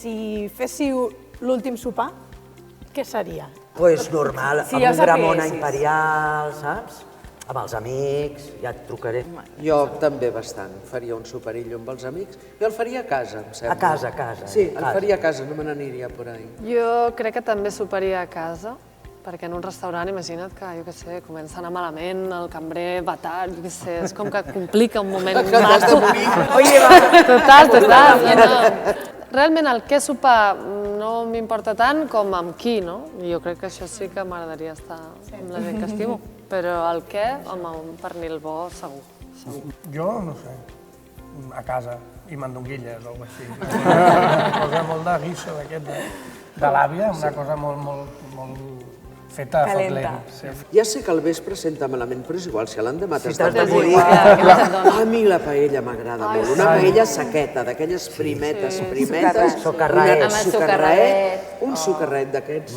Si féssiu l'últim sopar, què seria? Pues normal, Si amb ja un gramona sapiguessis. imperial, saps? Amb els amics, ja et trucaré. Jo també bastant. Faria un soperillo amb els amics. Jo el faria a casa, em sembla. A casa, a casa. Sí, el faria a casa, no me n'aniria por ahí. Jo crec que també soparia a casa, perquè en un restaurant, imagina't que, jo què sé, comença a anar malament, el cambrer batat, jo què sé, és com que complica un moment maco. Total. No. Realment el què sopar no m'importa tant com amb qui, no? Jo crec que això sí que m'agradaria estar amb la gent que estimo. Però el què, home, un pernil bo, segur. Jo, no sé, a casa, i mandonguilles o alguna cosa així. Una cosa molt de guiso d'aquest, de l'àvia, una cosa molt feta a foc lent. Sí. Ja sé que al vespre senta malament, però és igual, si l'endemà Si t'estàs t'has de de morir. morir. A mi la paella m'agrada molt. Una paella sequeta, d'aquelles primetes, Socarraet. amb el socarraet, un socarraet d'aquests.